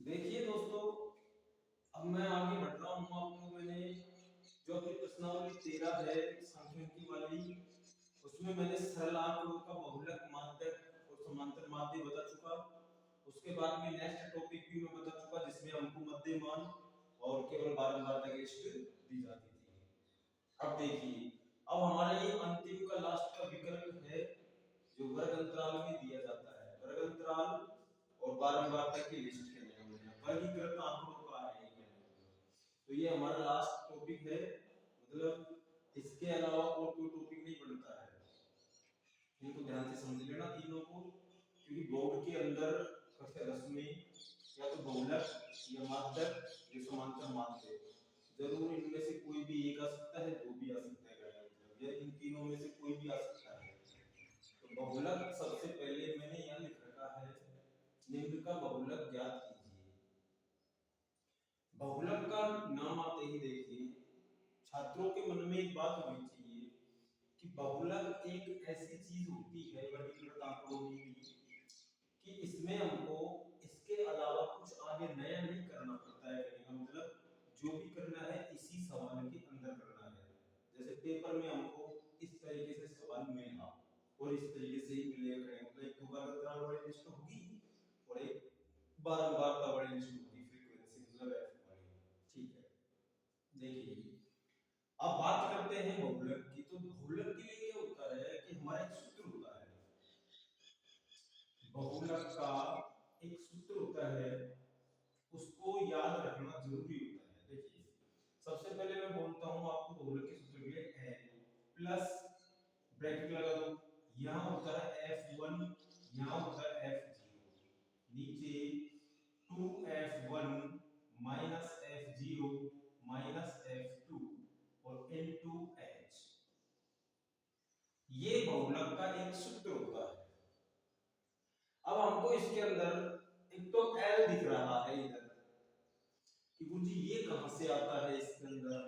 देखिए दोस्तों, अब मैं आगे बढ़ रहा हूँ। आपको मैंने जो अपनी प्रश्नावली 13 है सांख्यिकी वाली, उसमें मैंने सरल आंकड़ों का बहुलक, माध्यक और समांतर माध्य बता चुका। उसके बाद में नेक्स्ट टॉपिक भी मैं बता चुका, जिसमें हमको मध्यमान और केवल बारंबारता की लिस्ट दी जाती थी। अब देखिए, अब हमारा ये अंतिम का लास्ट का विकल्प है जो वर्ग अंतराल में दिया जाता है। वर्ग अंतराल और बारंबारता की लिस्ट के लिए वर्गीकृत आंकड़ों का है। तो ये हमारा लास्ट टॉपिक है, मतलब इसके अलावा और कोई टॉपिक नहीं बनता है। इनको ध्यान से समझ लेना तीनों को, क्योंकि बोर्ड के अंदर कक्षा 10 में या तो बहुलक या माध्यक या समांतर माध्य, जरूर इनमें से कोई भी एक आ सकता है, दो भी आ सकता है, या इन तीनों में से कोई भी आ सकता है। तो बहुलक सबसे पहले मैंने यहाँ लिख रखा है, निम्न का बहुलक ज्ञात कीजिए। बहुलक का नाम आते ही देखिए छात्रों के मन में एक बात होनी चाहिए कि बहुलक एक ऐसी चीज होती है वर्गीकृत आंकड़ों में भी कि इसमें हमको इसके अलावा कुछ आगे नया नहीं करना पड़ता है। कहने का मतलब जो भी करना है इसी सवाल के अंदर करना है। जैसे पेपर में हमको इस तरीके से सवाल मिला और इस तरीके से ही मिलेगा, मतलब एक तो बारंबार वाली लिस्ट होगी और एक बारंबारता वाली लिस्ट होगी, फ्रीक्वेंसी मतलब एफ वाली। ठीक है, देखिए अब बात करते हैं बहुलक की। तो बहुलक के लिए क्या होता है कि हमारा एक सूत्र होता है, बहुलक का एक सूत्र होता है, उसको याद रखना जरूरी होता है। देखिए सबसे पहले मैं बोलता हूं आपको बहुलक के सूत्र के लिए n प्लस ब्रैकेट लगा दो, यहां होता है f1, यहां होता है f0, नीचे 2f1 minus f0 minus f2 और into h। ये बहुलक का एक सूत्र होता है। अब हमको इसके अंदर एक तो L दिख रहा है इधर कि मुझे ये कहां से आता है इसके अंदर,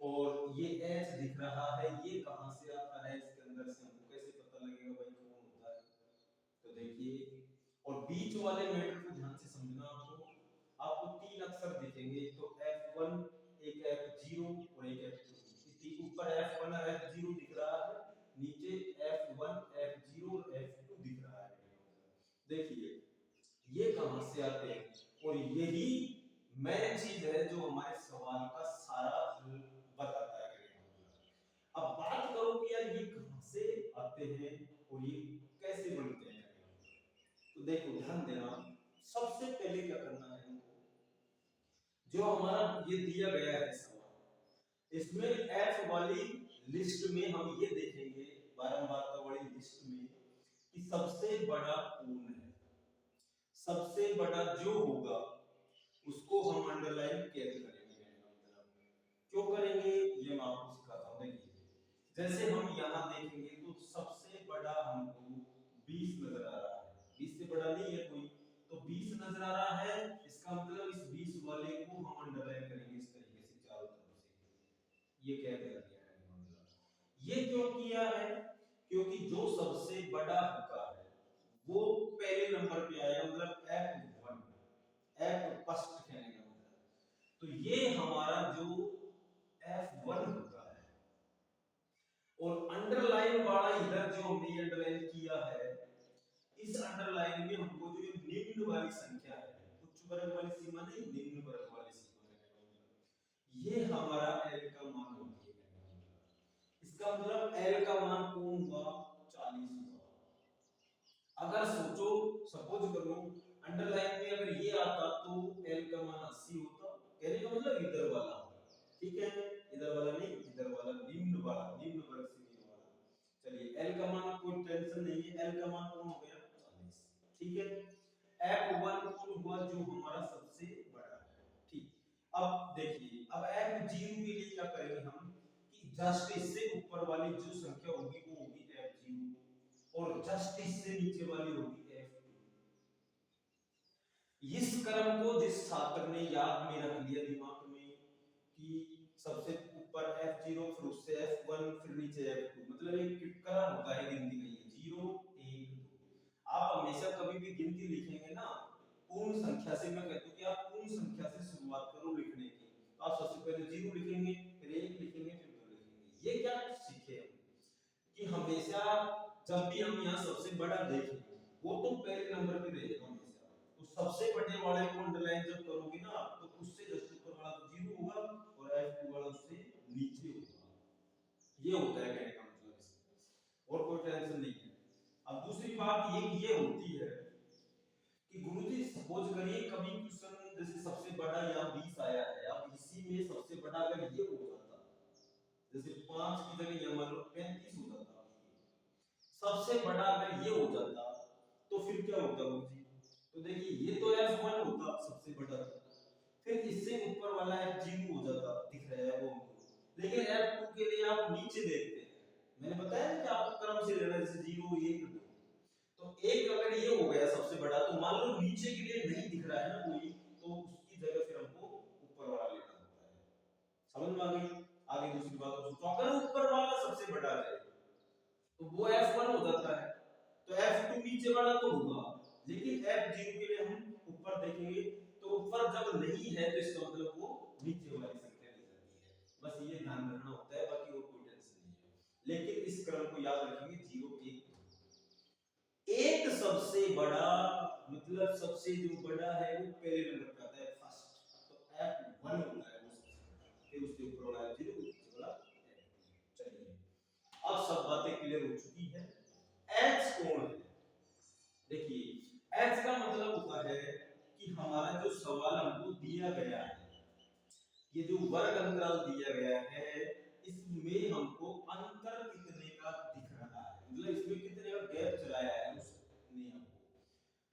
और ये H दिख रहा है ये कहां से आता है इसके अंदर से, हमको कैसे पता लगेगा भाई कौन होता है। तो देखिए, और बीच वाले मैटर को ध्यान से समझना। आपको तीन अक्षर दिखेंगे, तो F1, एक F0 और एक F2। ऊपर F1 और F0 दिख रहा है, नीचे F1 F0 और F2 दिख रहा है। देखिए ये कहां से आते हैं, और यही मेन चीज है जो हमारे सवाल का सारा हल बताता है। अब बात करो कि यार ये कहां से आते हैं और ये कैसे बनते हैं, तो देखो ध्यान देना। सबसे पहले क्या करना है हमको, जो हमारा ये दिया गया है सवाल, इसमें एफ वाली लिस्ट में हम ये देखेंगे, बारंबारता वाली लिस्ट में, कि सबसे बड़ा कौन है। सबसे बड़ा जो होगा उसको हम अंडरलाइन कैसे करेंगे, क्यों करेंगे ये मैं आपको सिखाता हूं। देखिए जैसे हम यहां देखेंगे तो सबसे बड़ा हमको 20 नजर आ रहा है, 20 से बड़ा नहीं है कोई, तो 20 नजर आ रहा है। इसका मतलब इस 20 वाले को हम अंडरलाइन करेंगे इस तरीके से चारों तरफ से। ये क्या कर दिया है, ये क्यों किया है, क्योंकि जो सबसे बड़ा होता है वो पहले नंबर पे आएगा, मतलब F1, F फर्स्ट कहने का मतलब। तो ये हमारा जो F1 होता है, और अंडरलाइन वाला इधर जो हमने अंडरलाइन किया है, इस अंडरलाइन में हमको जो निम्न वाली संख्या है, उच्च वर्ग वाली सीमा नहीं, निम्न वर्ग वाली सीमा है, ये हमारा L का मान होती है। इसका मतलब L का मान कौन हुआ, 40 हुआ। अगर सोचो, सपोज करो अंडरलाइन में अगर ये आता तो L का मान 80 होता, कहने का मतलब इधर वाला, ठीक है, इधर वाला नहीं, इधर वाला निम्न वाला, निम्न वर्ग से निम्न वाला। चलिए L का मान कोई टेंशन नहीं है, L का मान कौन हो गया, 40, ठीक है। F1 कौन हुआ, जो हमारा सबसे बड़ा है, ठीक। अब देखिए, अब F0 के लिए क्या करेंगे हम, कि जस्ट इससे ऊपर वाली जो संख्या होगी वो होगी F0, और जस्ट इससे नीचे वाली होगी F2। इस क्रम को जिस छात्र ने याद में रख लिया दिमाग में कि सबसे ऊपर F0, फिर उससे F1, फिर नीचे F2, मतलब एक क्रम होता है गिनती का, ये 0 1 2। आप हमेशा कभी भी गिनती लिखेंगे ना, पूर्ण संख्या से मैं कहता हूँ कि आप पूर्ण संख्या से शुरुआत करो लिखने की। तो आप सबसे पहले 0 लिखेंगे, फिर 1 लिखेंगे, फिर 2 लिखेंगे। ये क्या सीखे हम कि हमेशा जब भी हम यहाँ सबसे बड़ा देखें वो तो पहले नंबर पे रहेगा हमेशा। तो सबसे बड़े वाले को अंडरलाइन जब करोगे ना तो उससे जस्ट ऊपर वाला तो 0 होगा और F2 वाला उससे नीचे होगा। ये होता है कहने का मतलब इसका, और कोई टेंशन नहीं है। अब दूसरी बात ये होती है कि गुरुजी सपोज करिए कभी क्वेश्चन जैसे सबसे बड़ा यहाँ 20 आया है, अब इसी में सबसे बड़ा अगर ये हो जाता, जैसे 5 की जगह यहाँ मान लो 35 हो जाता, सबसे बड़ा अगर ये हो जाता तो फिर क्या होता गुरुजी? तो देखिए ये तो F1 होता सबसे बड़ा, फिर इससे ऊपर वाला F0 हो जाता, दिख रहा है वो हमको, लेकिन F2 के लिए आप नीचे देखते हैं, मैंने बताया ना कि आपको क्रम से लेना, जैसे 0 1 2, तो एक अगर ये हो गया सबसे बड़ा, तो मान लो नीचे के लिए नहीं दिख रहा है ना कोई, तो उसकी जगह फिर हमको ऊपर वाला लेना होता है। समझ में आ गई? आगे दूसरी बात और सोचो, अगर ऊपर वाला सबसे बड़ा है तो वो F1 हो जाता है, तो F2 नीचे वाला तो होगा, लेकिन F0 के लिए हम ऊपर देखेंगे, तो ऊपर जब नहीं है तो इसका मतलब वो नीचे वाली संख्या ली जाती है। बस ये ध्यान रखना होता है, बाकी और कोई टेंशन नहीं है। लेकिन इस क्रम को याद रखेंगे, 0 1 एक सबसे बड़ा, मतलब सबसे जो बड़ा है वो पहले नंबर पे आता है फर्स्ट, तो F1 होता है वो सबसे बड़ा, फिर उसके ऊपर वाला F0, नीचे वाला F2। चलिए अब सब बातें क्लियर हो चुकी है। H कौन है? देखिए H का मतलब होता है कि हमारा जो सवाल हमको दिया गया है, ये जो वर्ग अंतराल दिया गया है, इसमें हमको अंतर कितने का दिख रहा है, मतलब इसमें कितने का गैप चलाया है उसने हमको।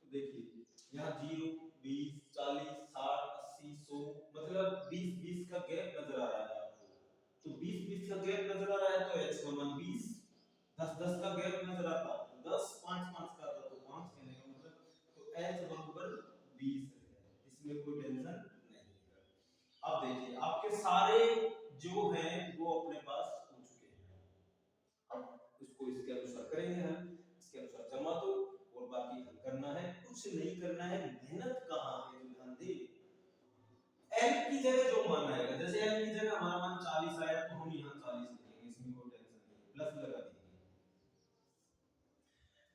तो देखिए यहाँ 0 20 40 60 80 100, मतलब 20 20 का गैप नजर आ रहा है आपको, तो 20 20 का गैप नजर आ रहा है तो H का मान 20, 10 10 का गैप नजर आता, 10 5 5 का आता तो 5 कहने का मतलब, तो H बराबर 20 है, इसमें कोई टेंशन नहीं है। अब देखिए आपके सारे जो हैं वो अपने पास हो चुके हैं, अब इसको इसके अनुसार करेंगे हम, इसके अनुसार जमा दो और बाकी हल करना है, कुछ नहीं करना है, मेहनत कहाँ है, ध्यान दे। L की जगह जो मान आएगा, जैसे L की जगह हमारा मान 40 आया तो हम यहाँ 40 लिखेंगे, इसमें कोई टेंशन नहीं, प्लस लगा देंगे।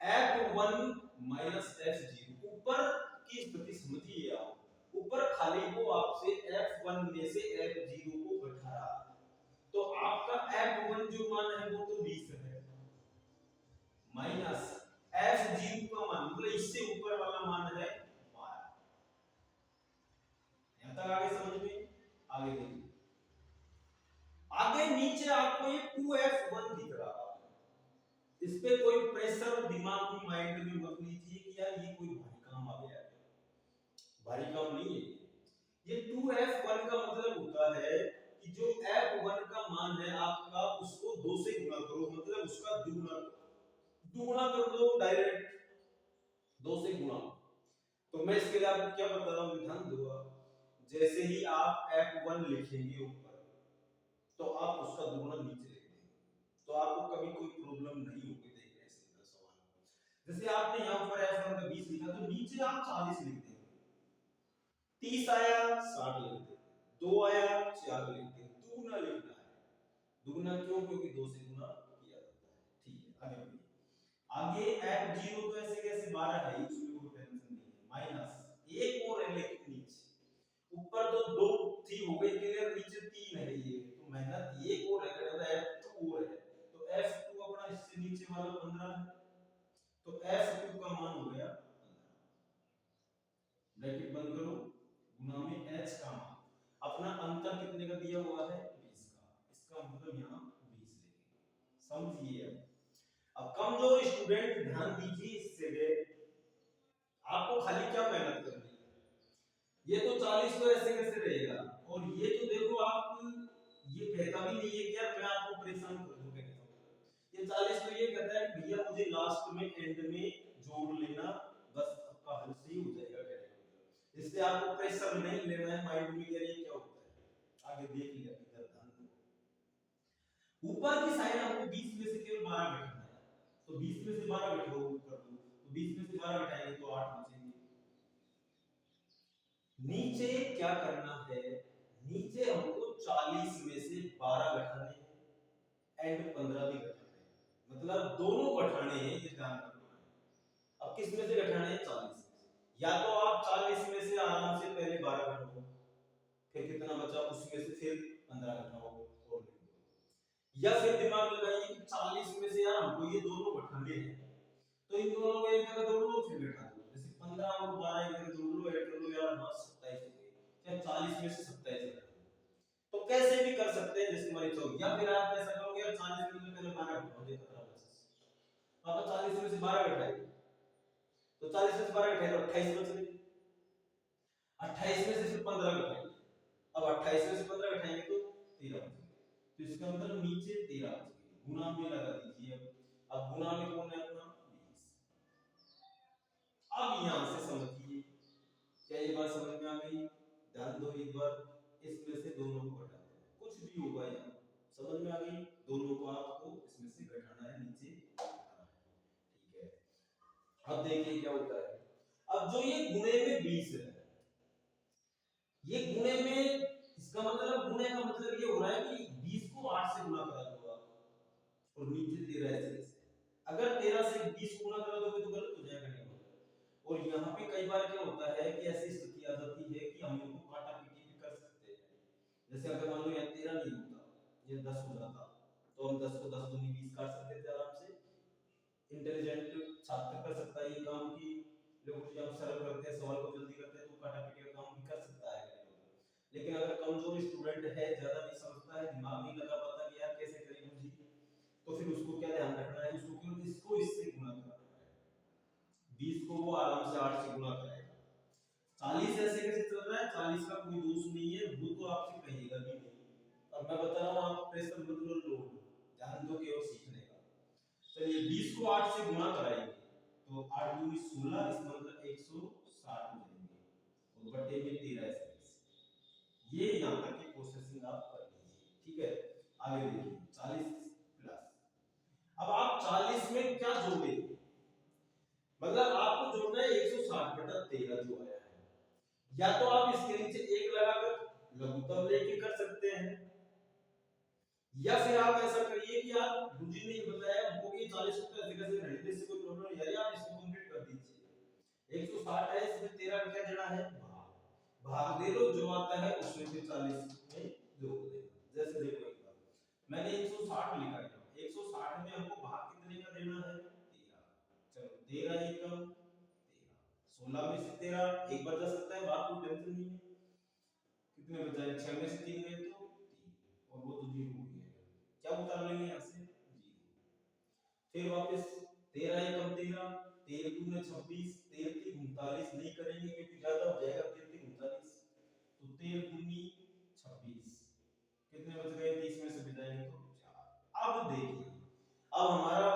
F1 माइनस F0, ऊपर की स्थिति समझिए आप, ऊपर खाली वो आपसे F1 में से F0 को घटा रहा है, तो आपका F1 जो मान है वो तो 20 है, माइनस F0 का मान, मतलब इससे ऊपर वाला मान है 12। यहां तक आगे समझ में? आगे देखिए, आगे नीचे आपको ये 2F1 दिख रहा है, इस पे कोई प्रेशर दिमाग में माइंड में मत लीजिए कि यार ये कोई भारी काम आ गया है, भारी काम नहीं है। ये 2F1 का मतलब होता है कि जो F1 का मान है आपका, उसको 2 से गुणा करो, मतलब उसका दुगुना कर दो डायरेक्ट, 2 से गुणा। तो मैं इसके लिए आपको क्या बता रहा हूं, ध्यान दो आप, जैसे ही आप F1 लिखेंगे ऊपर, तो आप उसका दुगुना नीचे लिख देंगे, तो आपको कभी कोई प्रॉब्लम नहीं होगी देखने से सवाल। जैसे आपने यहां पर F1 का 20 लिखा तो नीचे आप 40 लिख देंगे, 30 आया 60 लिख देंगे, 2 आया 4 लिख देंगे, दुगुना लिखना है। दुगुना क्यों? क्योंकि 2 से गुना किया जाता है। ठीक है, आगे बढ़िए। आगे F0 तो ऐसे कैसे 12 है, इसमें कोई टेंशन नहीं है, माइनस एक और है लेकिन नीचे, ऊपर तो 2 थी हो गई क्लियर, नीचे 3 है, ये तो मेहनत एक और है, मतलब F2 और है, तो F2 अपना इससे नीचे वाला 15 है, तो F2 का मान हो गया 15, ब्रैकेट बंद करो, गुना में H का मान, अपना अंतर कितने का दिया हुआ है 20 का, इसका मतलब यहाँ 20 लेंगे, समझिए। अब कमजोर स्टूडेंट ध्यान दीजिए इस जगह, आपको खाली क्या मेहनत करनी है, ये तो 40 तो ऐसे कैसे रहेगा, और ये तो देखो आप, ये कहता भी नहीं है कि यार मैं आपको परेशान कर दूं, कहता हूं ये 40 तो ये कहता है भैया मुझे लास्ट में एंड में जोड़ लेना, बस आपका हल सही हो जाएगा, कहने का मतलब इससे आपको प्रेशर नहीं लेना है माइंड में, यार ये क्या होता है, आगे देख लिया, इधर ध्यान दो। ऊपर की साइड आपको 20 में से केवल 12 घटाना है, तो 20 में से 12 घटाओ, कर दो, तो 20 में से 12 घटाएंगे तो 8 बचेंगे, नीचे क्या करना है, नीचे हमको 40 में से 12 घटाने हैं एंड 15 भी घटाने हैं, मतलब दोनों घटाने हैं, ये ध्यान रखना है। अब किस में से घटाने हैं, 40 में से। या तो आप 40 में से आराम से पहले 12 घटाओ, फिर कितना बचा उसमें से फिर 15 घटाओ और लिख दो। या फिर दिमाग लगाइए कि 40 में से यार हमको ये दोनों घटाने हैं, तो इन दोनों को एक जगह जोड़ लो फिर घटा दो। जैसे 15 और 12 एक जगह जोड़ लो, ऐड कर लो, यार 27 हो गई। क्या 40 में से 27 घटा दो, तो कैसे भी कर सकते हैं जिसकी मर्जी हो। या फिर आप ऐसा करोगे यार 40 में से पहले 12 घटाओ, देखो 15 आप 40 में से 12 घटाएंगे तो 40 में से 12 घटाए तो 28 बच गए। 28 में से फिर 15 घटाएंगे, अब 28 में से 15 घटाएंगे तो 13 बच गए। तो इसका मतलब नीचे 13 बच गए, गुना में लगा दीजिए। अब गुना में कौन है अपना 20। अब यहां से समझिए, क्या ये बात समझ में आ गई, ध्यान दो एक बार, इसमें से दोनों को घटा दो, कुछ भी होगा यहाँ समझ में आ गई, दोनों को आपको इसमें से घटाना है, नीचे घटाना है, ठीक है। अब देखिए क्या होता है, अब जो ये गुणे में 20 है, ये गुणे में, इसका मतलब गुणे का मतलब ये हो रहा है कि 20 को 8 से गुणा करा दो आप, और नीचे 13 है से। अगर 13 से 20 गुणा करा दोगे तो गलत हो जाएगा, नहीं होगा। और यहाँ पे कई बार क्या होता है कि ऐसी स्थिति आ जाती है कि हम इनको काटा पीटी भी कर सकते हैं। जैसे अगर मान लो यहाँ 13 नहीं होता, ये 10 हो जाता, तो हम 10 को 10 दूनी 20 काट सकते थे आराम से। इंटेलिजेंट छात्र कर सकता है ये काम, कि लोग जब सरल करते हैं, सवाल को जल्दी करते हैं, तो काटा पीटी का काम भी कर सकता है। लेकिन अगर कमजोर स्टूडेंट है, ज्यादा नहीं समझता है, दिमाग नहीं लगा पाता कि यार कैसे करें जी, तो फिर उसको क्या ध्यान रखना है, उसको क्यों इसको इससे गुणा करना है। 20 को वो आराम से 8 से गुणा करेगा। 40 ऐसे कैसे चल रहा है, 40 का कोई दोष नहीं है, वो तो आपसे कहेगा भी नहीं। अब मैं बता रहा हूँ, आप प्रेशर मत लो, लो ध्यान दो केवल सीखने का। चलिए 20 को 8 से गुणा कराएंगे तो 8 दूनी 16, इस मतलब 160 हो जाएंगे, और बटे में 13 ऐसे। ये यहाँ तक की प्रोसेसिंग आप कर लीजिए, ठीक है। आगे देखिए 40 प्लस, अब आप 40 में क्या जोड़ेंगे, मतलब आपको जोड़ना है 160 बटा 13 जो आया है। या तो आप इसके नीचे एक लगाकर लघुत्तम लेके कर सकते हैं, या फिर आप ऐसा करिए कि आप मुझे नहीं बताया हमको कि 40 को कैसे कैसे घटाएंगे, इससे कोई प्रॉब्लम नहीं है, आप इसको कंप्लीट कर दीजिए। 160 है, इसमें 13 का क्या देना है, भाग भाग दे लो, जो आता है उसमें से 40 में जोड़ देना। जैसे देखो एक बार मैंने 160 लिखा है, 160 में हमको भाग कितने का देना है, 13। चलो 13 एकम 13, 16 में से 13 एक बार जा सकता है, भाग कोई टेंशन नहीं है। कितने बचाए, 6 में से 3 गए तो 3, और वो तो 0 हो गया, क्या उतार लेंगे यहाँ से 0। फिर वापस 13 एकम 13, 13 दूने 26, 13 तीन 39 नहीं करेंगे क्योंकि ज्यादा हो जाएगा, 13 तीन 39, तो 13 दूनी 26, कितने बच गए, 30 में से बचाएंगे तो 4। अब देखिए, अब हमारा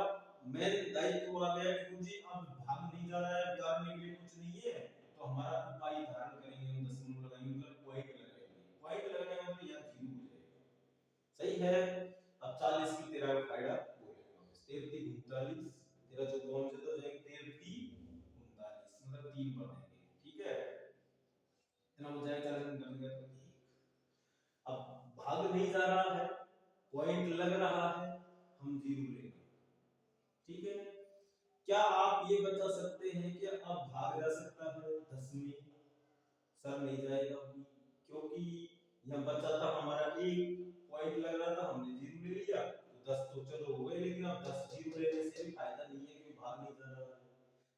मेन दायित्व आ गया कि जी अब भाग नहीं जा रहा है, उतारने के लिए कुछ नहीं है, तो हमारा उपाय धारण करेंगे, हम दशमलव लगाएंगे, मतलब पॉइंट लगाएंगे। पॉइंट लगाने का मतलब यहाँ 0 हो जाएगा, सही है। अब 40 की 13 का फायदा बोलेगा, 13 39, 13 जो कौन से तो जाएंगे, 13 39 मतलब 3 पर देंगे, ठीक है। इतना हो जाएगा, 40 निकल गया तो 1। अब भाग नहीं जा रहा है, पॉइंट लग रहा है, हम 0 लेंगे, ठीक है। क्या आप ये बता सकते हैं कि अब भाग जा सकता है 10 में, सर नहीं जाएगा, क्योंकि यह बचा था हमारा 1 पॉइंट लग रहा था, हमने 0 ले लिया, तो 10 तो चलो हो गए, लेकिन अब 10 0 लेने से भी फायदा नहीं है क्योंकि भाग नहीं जा रहा है।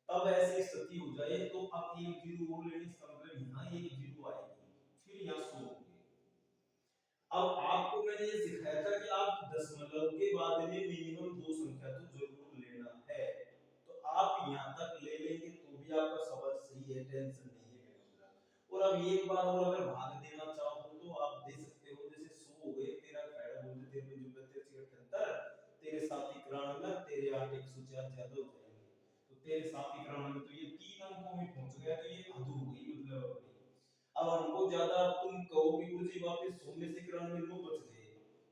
तब ऐसी स्थिति हो जाए तो अब 1 0 और लेने से मतलब यहाँ 1 0 आएगी, फिर यहाँ 100 हो गए। अब आपको मैंने ये सिखाया था कि आप दशमलव के बाद में मिनिमम 2 संख्या तो जरूर लेना है, तो आप यहाँ तक ले लेंगे तो भी आपका सवाल सही है, टेंशन नहीं है मेरा। और अब एक बार और अगर भाग देना चाहो तो आप दे सकते हो, जैसे 100 हो गए, तेरा फायदा बोलते 13 जो 73 तेरे 7 91, तेरे 8 104 ज्यादा हो जाएंगे, तो तेरे 7 91 तो ये 3 अंकों में पहुंच गया, तो ये हद हो गई, मतलब अब हमको ज्यादा तुम कहो कि गुरुजी वापस 100 में से 91 नो बच गए,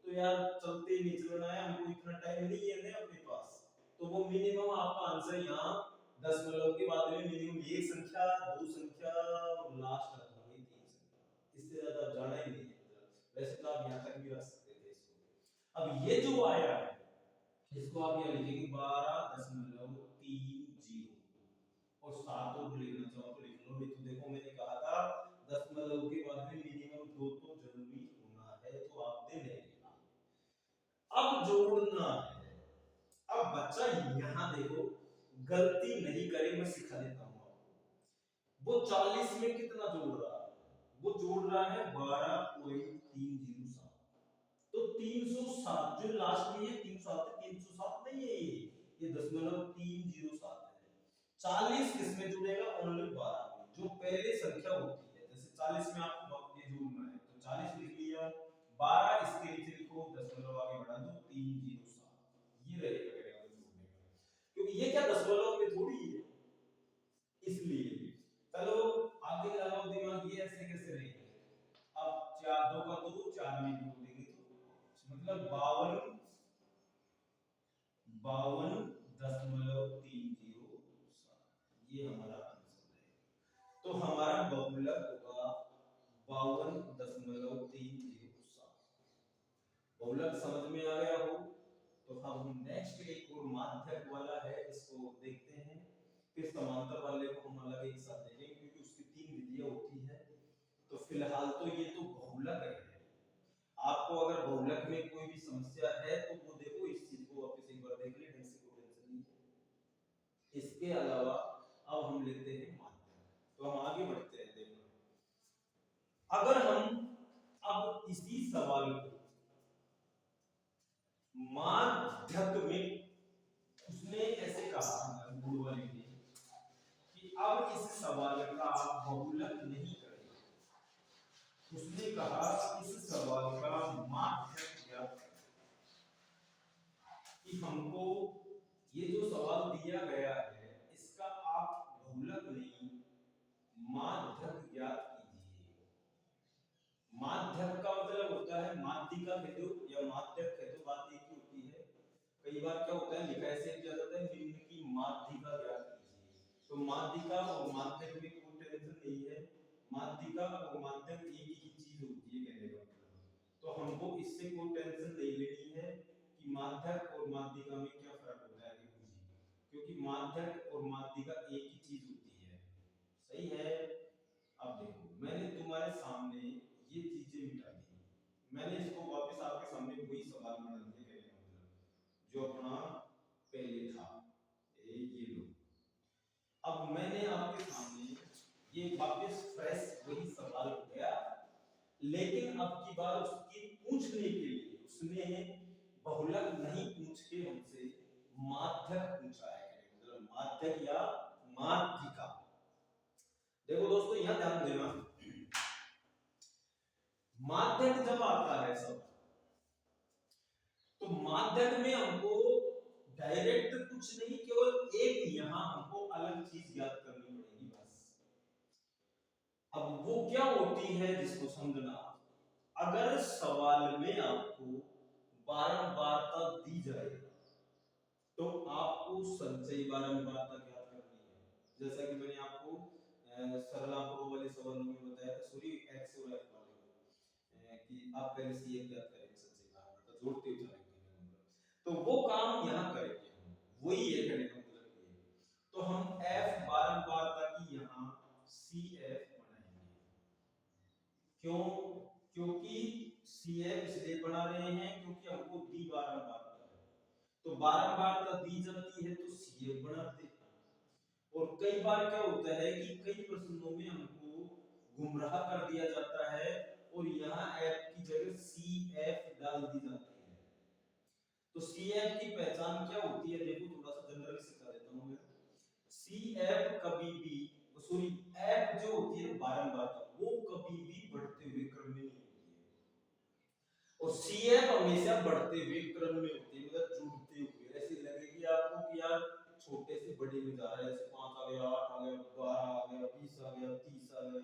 तो यार चलते नहीं चलना है, हमको इतना टाइम नहीं है ना अपने पास। तो वो मिनिमम आपका आंसर यहाँ दशमलव के बाद में मिनिमम एक संख्या, दो संख्या और लास्ट आता है वैसे तो आप यहाँ तक भी रख सकते थे इसको। अब ये जो आया है इसको आप यहाँ लिखेंगे 12.30 और 7 और लिखना चाहो तो लिख लो, नहीं तो देखो मैंने कहा था दशमलव के बाद में मिनिमम 2 तो जरूरी होना है, तो आपने नहीं लिखा। अब जोड़ना है। अब बच्चा यहाँ देखो गलती नहीं करे, मैं सिखा देता हूँ आपको। वो 40 में कितना जोड़ रहा है, वो जोड़ रहा है 12.307। तो 307 जो लास्ट में ये 307 307 नहीं है, ये 0.307 है। 40 किसमें जुड़ेगा, ओनली 12 में, जो पहले संख्या होती है। जैसे 40 में आपको ये जोड़ना है तो 40 लिख लिया, 12 इसके नीचे लिखो, दशमलव आगे बढ़ा दो 307, ये रहेगा जोड़ने का। क्योंकि ये क्या दशमलव में थोड़ी है, इसलिए चलो आगे लगाओ दिमाग, ये ऐसे कैसे रहेगा। अब 4 2 का 2, 4 में 2 देंगे तो मतलब 52.307, ये हमारा आंसर है। तो हमारा बहुलक होगा 52.307। बहुलक समझ में आ गया हो तो हम नेक्स्ट एक और माध्यक वाला है, इसको देखते हैं। फिर समांतर वाले को हम अलग एक साथ देखेंगे क्योंकि उसकी 3 विधियां होती है। तो फिलहाल तो ये तो बहुलक है। आपको अगर बहुलक में कोई भी समस्या है तो वो देखो, इस चीज को वापस एक बार देख ले, ढंग से कोई टेंशन नहीं है। इसके अलावा अब हम लेते हैं माध्यक। तो हम आगे बढ़ते हैं। देखो अगर हम अब इसी सवाल को माध्यक में, उसने ऐसे कहा गुरु वाले ने कि अब इस सवाल का आप बहुलक नहीं करें, उसने कहा इस सवाल का माध्यक ज्ञात करें। कि हमको ये जो सवाल दिया गया है इसका आप बहुलक नहीं माध्यक ज्ञात कीजिए। माध्यक का मतलब होता है माध्यिका कह दो या माध्यक कह दो, बात एक ही होती है। कई बार क्या होता है लिखा ऐसे किया जाता है निम्न की माध्यिका ज्ञात कीजिए, तो माध्यिका और माध्यक में कोई टेंशन नहीं है। माध्यिका और माध्यक एक ही चीज होती है कहने का मतलब। तो हमको इससे कोई टेंशन नहीं लेनी है कि माध्यक और माध्यिका में क्या फर्क होता है, क्योंकि माध्यक और माध्यिका एक ही चीज होती है। सही है। अब देखो मैंने तुम्हारे सामने ये चीजें मिटा दी, मैंने इसको वापस आपके सामने वही सवाल बना दिया कहने का मतलब जो अपना पहले था। ये लो, अब मैंने आपके सामने ये वापस फ्रेश वही सवाल हो गया, लेकिन अब की बार उसकी पूछने के लिए उसने बहुलक नहीं पूछ के हमसे माध्यक पूछा है, मतलब माध्यक या माध्यिका। देखो दोस्तों यहां ध्यान देना, माध्यक जब आता है सब, तो माध्यक में हमको डायरेक्ट कुछ नहीं, केवल एक यहां हमको अलग चीज याद करनी पड़ेगी बस। अब वो क्या होती है जिसको समझना, अगर सवाल में आपको बारंबारता दी जाए तो आपको संचयी बारंबारता ज्ञात करनी है। जैसा कि मैंने आपको सरलापुर वाले सवालों में बताया था, सॉरी एक्स और एफ वाले कि आप पहले सी एक ज्ञात करेंगे संचयी बारंबारता जोड़ते हुए चलेंगे, तो वो काम यहाँ करेंगे हम, वही है कहने का मतलब ये। तो हम एफ बारंबारता की यहाँ सी एफ बनाएंगे। क्यों? क्योंकि सी एफ इसलिए बना रहे हैं क्योंकि हमको दी बारंबारता है, तो बारंबारता दी जाती है तो सी एफ बनाते हैं। और कई बार क्या होता है कि कई प्रश्नों में हमको गुमराह कर दिया जाता है और यहाँ एफ की जगह सी एफ डाल दी जाती है। तो सी एफ की पहचान क्या होती है, देखो थोड़ा सा जनरली सिखा देता हूँ मैं। सी एफ कभी भी, सॉरी एफ जो होती है बारंबारता, वो कभी भी बढ़ते हुए क्रम में नहीं होती है, और सी एफ हमेशा बढ़ते हुए क्रम में होती है, मतलब जुड़ते हुए। ऐसे लगेगी आपको कि यार छोटे से बड़े में जा रहा है, जैसे 5 आ गया, 8 आ गया, 12 आ गया, 20 आ गया, 30 आ गया,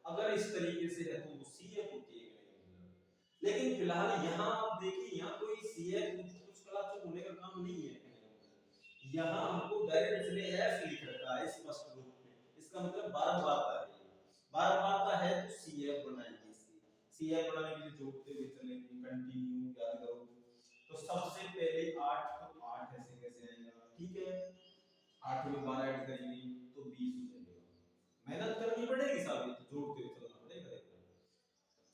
अगर इस तरीके से है तो वो सी एफ होती है। लेकिन फिलहाल यहाँ आप देखिए, यहाँ कोई सी एफ कुछ क्लास होने का काम नहीं है। यहाँ हमको डायरेक्ट इसने एफ लिख रखा है स्पष्ट रूप में, इसका मतलब बारंबारता है। बारंबारता है तो सी एफ बनाएंगे, इसकी सी एफ बनाने के लिए जोड़ते हुए कंटिन्यू याद करो। तो सबसे पहले 8, तो 8 ऐसे कैसे आएगा, ठीक है 8 में 12 ऐड करेंगे तो 20 हो जाएगा। मेहनत करनी पड़ेगी साबित, जोड़ते हुए चलना पड़ेगा।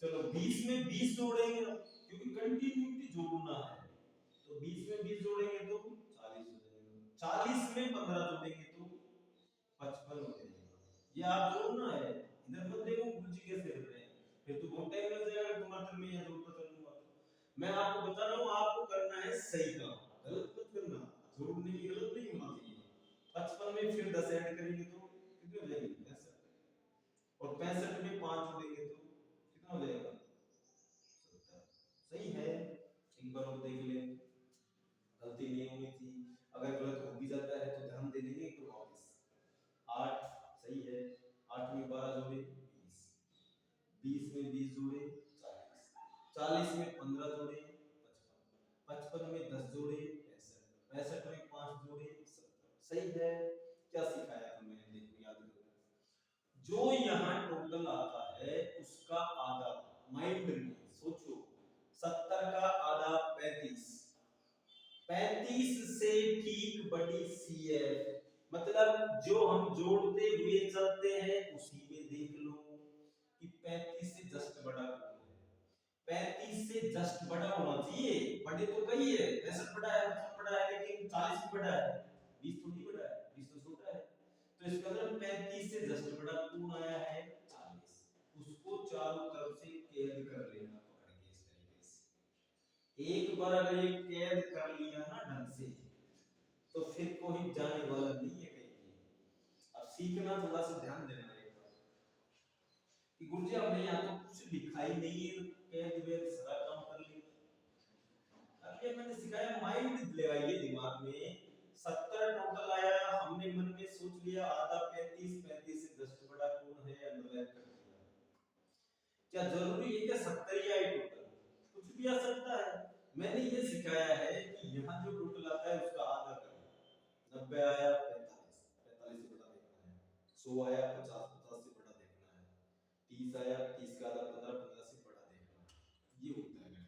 चलो 20 में 20 जोड़ेंगे क्योंकि कंटिन्यूटी जोड़ना है, तो 20 में 20 जोड़ेंगे तो 40 हो जाएगा। 40 में 15 जोड़ेंगे तो 55 हो जाएगा। ये आप जोड़ना है, इधर मत देखो गुरुजी कैसे कर रहे हैं, फिर तो बहुत टाइम लग जाएगा तुम्हारे में या जोड़ता चलूंगा। मैं आपको बता रहा हूँ आपको करना है सही काम, गलत मत करना। जोड़ने की गलत नहीं होना चाहिए। 55 में फिर 10 ऐड करेंगे तो कितने हो जाएंगे 65, और 65 में 5 जोड़ेंगे तो कितना हो जाएगा 70। सही है, एक बार और देख ले, गलती नहीं होनी थी। अगर गलत हो भी जाता है तो ध्यान दे देंगे तो वापस। 8 सही है, 8 में 12 जोड़े 20, 20 में 20 जोड़े 40, 40 में 15 जोड़े 55, 55 में 10 जोड़े 65, 65 में 5 जोड़े 70। सही है, क्या सिखाया था मैंने, देखो याद करो। जो यहाँ टोटल आता है उसका आधा, माइंड में सोचो, 70 का आधा 35, 35 से ठीक बड़ी CF, मतलब जो हम जोड़ते हुए चलते हैं उसी में देख लो कि 35 से जस्ट बड़ा कौन है। 35 से जस्ट बड़ा होना चाहिए, बड़े तो कई है, 65 बड़ा है, 55 बड़ा है, लेकिन 40 भी बड़ा है, 20 तो नहीं बड़ा है, 20 तो छोटा है। तो इसका मतलब 35 से जस्ट बड़ा कौन आया है 40, उसको चारों तरफ से कैद कर लेना पकड़ के इस तरीके से। एक बार अगर ये कैद कर लिया ना ढंग से तो फिर कोई जाने वाला नहीं है कहीं। अब सीखना थोड़ा सा ध्यान देना है कि गुरुजी हमने यहाँ तो कुछ लिखा ही नहीं है, कैद वैद सारा काम कर लिया। अब ये मैंने सिखाया, माइंड लगाइए दिमाग में। 70 टोटल आया, हमने मन में सोच लिया आधा 35, 35 से जस्ट बड़ा कौन है, अंडरलाइन कर दिया। क्या जरूरी है कि 70 ही आए टोटल, कुछ भी आ सकता है। मैंने ये सिखाया है कि यहाँ जो टोटल आता है उसका आधा करें। 90 आया 45, 45 से बड़ा देखना है। 100 आया 50, 50 से बड़ा देखना है। 30 आया 30 का आधा 15, 15 से बड़ा देखना है। ये होता है।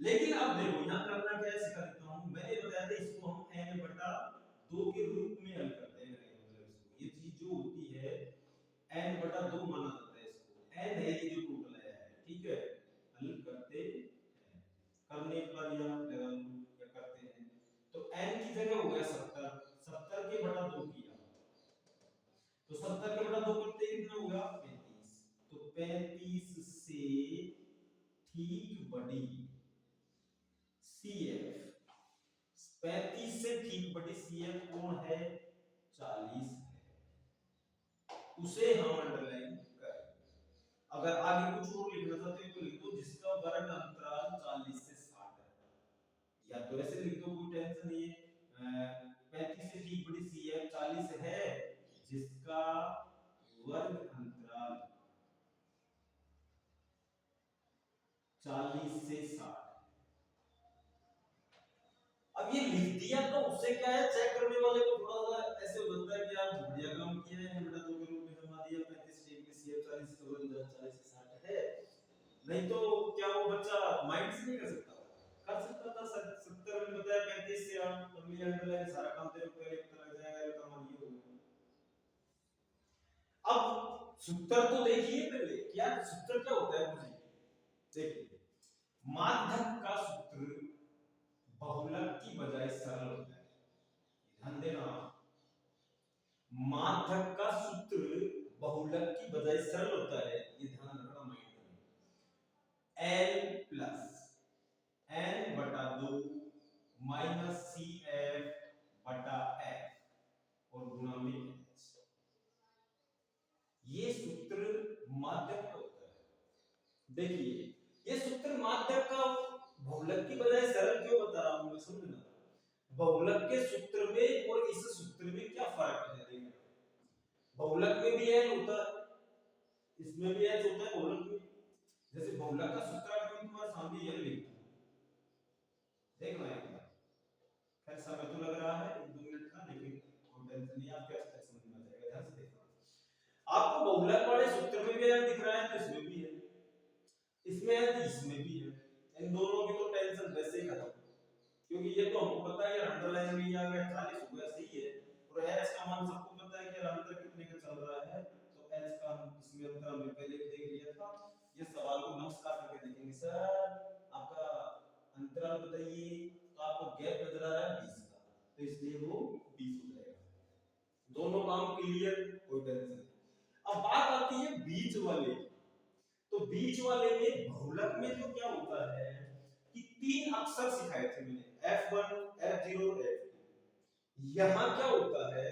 लेकिन अब देखो यहाँ करना क्या है, सिखा देता हूँ। मैंने बताया था इसको हम n/2 के रूप में हल करते हैं, मतलब इसको ये चीज जो होती है n/2 माना जाता है इसको। n है ये जो टोटल आया है, ठीक है, हल करते हैं, करने पर या लगा लो या करते हैं, तो n की जगह हो गया 70, 70 के बटा 2 किया तो 70 के बटा 2 करते कितना होगा 35, तो 35 से ठीक बड़ी CF, 35 से ठीक बड़ी CF कौन है 40 है, उसे हम अंडरलाइन करें। अगर आगे कुछ और लिखना चाहते हो तो लिख दो जिसका वर्ग अंतराल 40 से 60 है, या तो ऐसे लिख दो कोई टेंशन नहीं है। 35 से ठीक बड़ी CF 40 है जिसका वर्ग अंतराल 40 से 60। अब ये लिख दिया तो उससे क्या है, चेक करने वाले को थोड़ा सा ऐसे हो जाता है कि आप बढ़िया काम किए हैं, बेटा 2 के रूप में जमा दिया, 35 ठीक में CF 40 का वर्ग 40 से 60 है। नहीं तो क्या वो बच्चा माइंड से नहीं कर सकता, कर सकता था। 70 में बताया 35 से आप फैमिली अंडरलाइन सारा काम तेरे को पहले पता लग जाएगा, ये काम ये होगा। अब सूत्र तो देखिए पहले, क्या सूत्र क्या होता है मुझे देखिए। माध्यक का सूत्र बहुलक की बजाय सरल होता है, ध्यान देना। माध्यक का सूत्र बहुलक की बजाय सरल होता है, ये ध्यान रखना माइंड में। n plus n/2 minus CF/F और गुणा में h, ये सूत्र माध्यक का होता है। देखिए ये सूत्र माध्यक का बहुलक की बजाय सरल क्यों बता रहा हूं मैं, समझना। बहुलक के सूत्र में और इस सूत्र में क्या फर्क है, देखिए बहुलक में भी n होता है, इसमें भी h होता है बहुलक में। जैसे बहुलक का सूत्र अगर मैं तुम्हारे सामने ये लिख दूं, देखना एक बार, खैर समय तो लग रहा है 1-2 मिनट का, लेकिन कोई टेंशन नहीं, आपके आज तक समझ में आ जाएगा। ध्यान से देखना, आपको बहुलक वाले सूत्र में भी n दिख रहा है तो इसमें भी है, इसमें है तो इसमें भी है, इन दोनों की तो टेंशन वैसे ही खत्म, क्योंकि ये तो हमको पता है यार अंडरलाइन में ही आ गया 40 हो गया, सही है। और h का मान सबको पता है कि यार अंतर कितने का चल रहा है, तो h का हम इसमें अंतर हमने पहले देख लिया था। ये सवाल को नमस्कार करके देखेंगे, सर आपका अंतराल बताइए, तो आपको गैप नजर आ रहा है 20 का, तो इसलिए वो 20 हो जाएगा। दोनों काम क्लियर, कोई टेंशन नहीं। अब बात आती है बीच वाले, तो बीच वाले में बहुलक में तो क्या होता है कि तीन अक्षर सिखाए थे मैंने, F1 F0 F2। यहां क्या होता है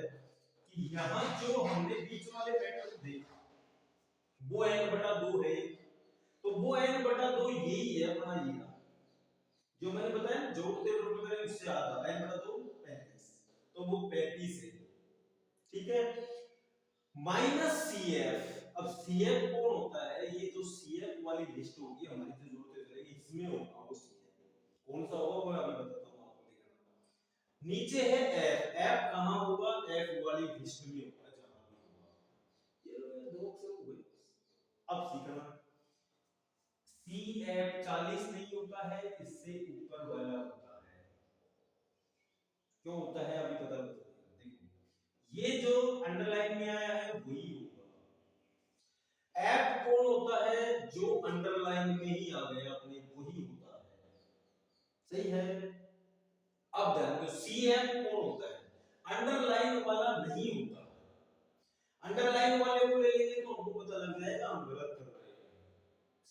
कि यहां जो हमने बीच वाले मैट्रिक्स देखा वो n/2 है, तो वो n/2 यही है अपना ये, जो मैंने बताया जोड़ते जोड़ते करें उससे आधा n/2 35, तो वो 35 है, ठीक है। माइनस CF, अब CF कौन होता है, ये जो CF वाली लिस्ट होगी हमारी जो जोड़ते चलेगी इसमें होगा वो CF, कौन सा होगा वो अभी बताता हूं आपको, देखना। नीचे है F, F कहां होगा, F वाली लिस्ट में होगा जहां भी होगा, ये दो अक्षर हो गए। अब सीखना, CF 40 नहीं होता है, इससे ऊपर वाला होता है, क्यों होता है अभी पता चलेगा, देखो ये जो अंडरलाइन में आया है वही होगा। F कौन होता है, जो अंडरलाइन में ही आ गया अपने वही होता है, सही है। अब ध्यान दो CF कौन होता है, अंडरलाइन वाला नहीं होता, अंडरलाइन वाले को ले लेंगे तो हमको पता लग जाएगा हम गलत कर रहे हैं,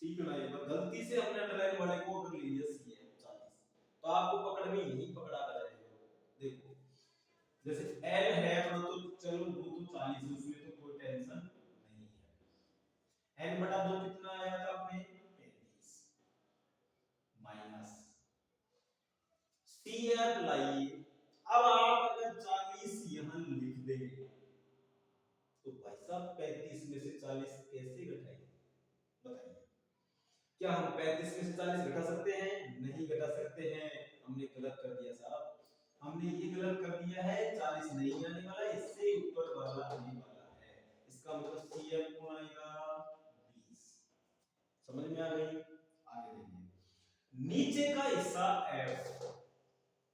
सीखना है। पर गलती से हमने अंडरलाइन वाले को अगर ले लिया CF 40, तो आपको पकड़ में यही पकड़ा आ जाएगा। देखो जैसे L है अपना, तो चलो वो तो 40 है, उसमें तो कोई टेंशन नहीं है। n/2 कितना आया था अपने 35, माइनस CF लाइए। अब आप अगर 40 यहां लिख देंगे तो भाई साहब 35 में से 40 कैसे घटाएंगे, बताइए। क्या हम 35 में से 40 घटा सकते हैं, नहीं घटा सकते हैं, हमने गलत कर दिया साहब, हमने ये गलत कर दिया है, 40 नहीं आने वाला, इससे ऊपर वाला आने वाला है, इसका मतलब CF कौन आएगा 20, समझ में आ गई। आगे देखिए नीचे का हिस्सा F,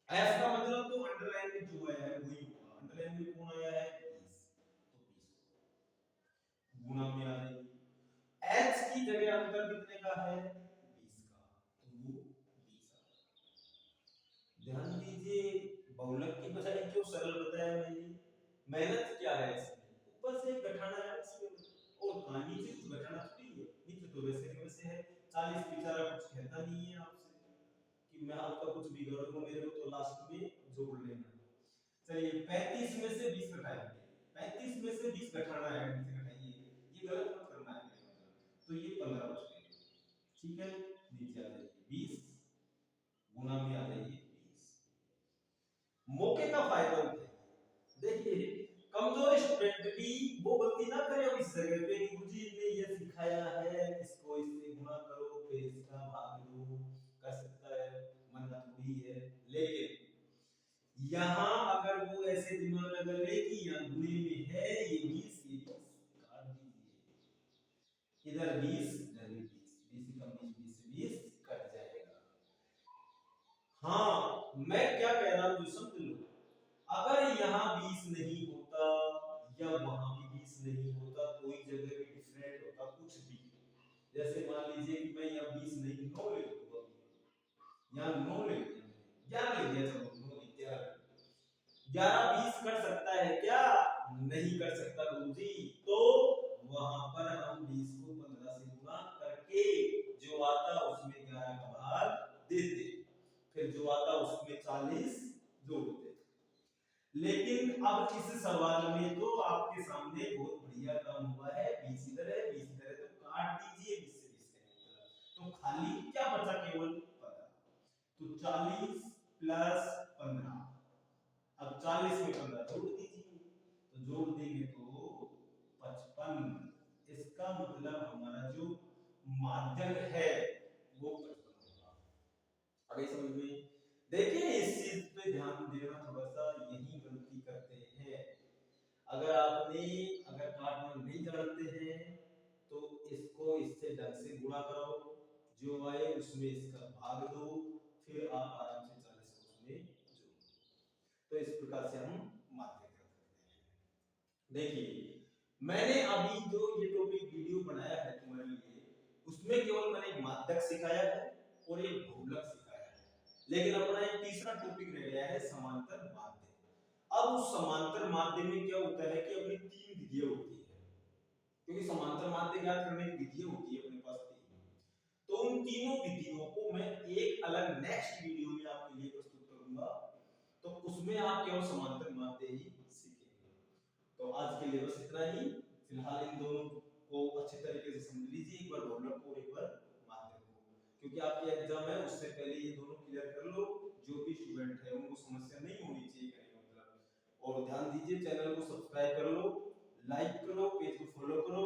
F का मतलब तो अंडरलाइन में जो आया है वही होगा, अंडरलाइन में कौन आया है 20, तो 20 गुना में आ जाएगी। H की जगह अंतर कितने का है 20 का, तो वो 20 आ। ध्यान दीजिए बहुलक की बजाय क्यों सरल बताया मैंने, मेहनत क्या है इसमें, ऊपर से घटाना है इसमें, और कहानी से कुछ घटाना थोड़ी है, नीचे तो वैसे के वैसे है। 40 बेचारा कुछ कहता नहीं है आपसे कि मैं आपका कुछ बिगाड़ दूं, मेरे को तो लास्ट में जोड़ लेना। चलिए 35 में से 20 घटाएंगे, 35 में से 20 घटाना है, नीचे घटाइए, ये गलत मत करना है, तो ये 15 बच गए, ठीक है। नीचे आ जाइए 20 गुना में आ जाइए 20, मौके का फायदा उठाइए। देखिए कमजोर स्टूडेंट भी वो गलती ना करे अब इस जगह पे कि गुरुजी ने ये सिखाया है इसको इससे गुणा करो फिर इसका भाग दो, कर सकता है, मना थोड़ी है। लेकिन यहाँ अगर वो ऐसे दिमाग लगा ले कि यहाँ गुणे में है ये 20 ये 20 काट दीजिए, इधर 20 इधर भी 20, 20 का 20 से 20 कट जाएगा। हाँ मैं क्या कह रहा हूँ समझ लो, अगर यहाँ 20 नहीं होता या वहां भी 20 नहीं होता, कोई जगह भी डिफरेंट होता कुछ भी, जैसे मान लीजिए कि मैं यहाँ 20 नहीं 9 ले लूंगा, यहाँ 9 ले लिया, 11 ले लिया, चलो 9 नहीं 11, 11 20 कर सकता है क्या, नहीं कर सकता गुरुजी, तो वहां पर हम 20 को 15 से गुणा करके जो आता उसमें 11 का भाग देते, फिर जो आता उसमें 40 जोड़ते। लेकिन अब इस सवाल में तो आपके सामने बहुत बढ़िया काम हुआ है, 20 इधर है 20 इधर है, तो काट दीजिए 20 से 20 का, तो खाली क्या बचा केवल 15, तो 40 प्लस 15, अब 40 में 15 जोड़ दीजिए, तो जोड़ देंगे तो 55, इसका मतलब हमारा जो माध्यक है वो 55 होगा। आगे समझ में, देखिए इस चीज पे ध्यान देना थोड़ा सा, यही गलती करते हैं। अगर आपने अगर काटना नहीं जानते हैं तो इसको इससे ढंग से गुणा कराओ, जो आए उसमें इसका भाग दो, फिर आप आराम से 40 को उसमें जोड़ो। तो इस प्रकार से हम माध्यक करते हैं। देखिए मैंने अभी जो ये टॉपिक वीडियो बनाया है तुम्हारे लिए, उसमें केवल मैंने एक माध्यक सिखाया है और एक बहुलक सिखाया है, लेकिन अपना एक तीसरा टॉपिक रह गया है समांतर माध्य। अब उस समांतर माध्य में क्या होता है कि अपनी तीन विधियां होती है, क्योंकि समांतर माध्य ज्ञात करने की विधियां होती है अपने पास तीन। तो उन तीनों विधियों को मैं एक अलग नेक्स्ट वीडियो में आपके लिए प्रस्तुत करूंगा, तो उसमें आप केवल समांतर माध्य ही सीखेंगे। तो आज के लिए बस इतना ही। फिलहाल इन दोनों को अच्छे तरीके से समझ लीजिए, एक बार बहुलक को, एक बार माध्यक को, क्योंकि आपके एग्जाम है उससे पहले ये दोनों क्लियर कर लो। जो भी स्टूडेंट है उनको समस्या नहीं होनी चाहिए कहीं, मतलब। और ध्यान दीजिए, चैनल को सब्सक्राइब कर लो, लाइक करो, पेज को फॉलो करो।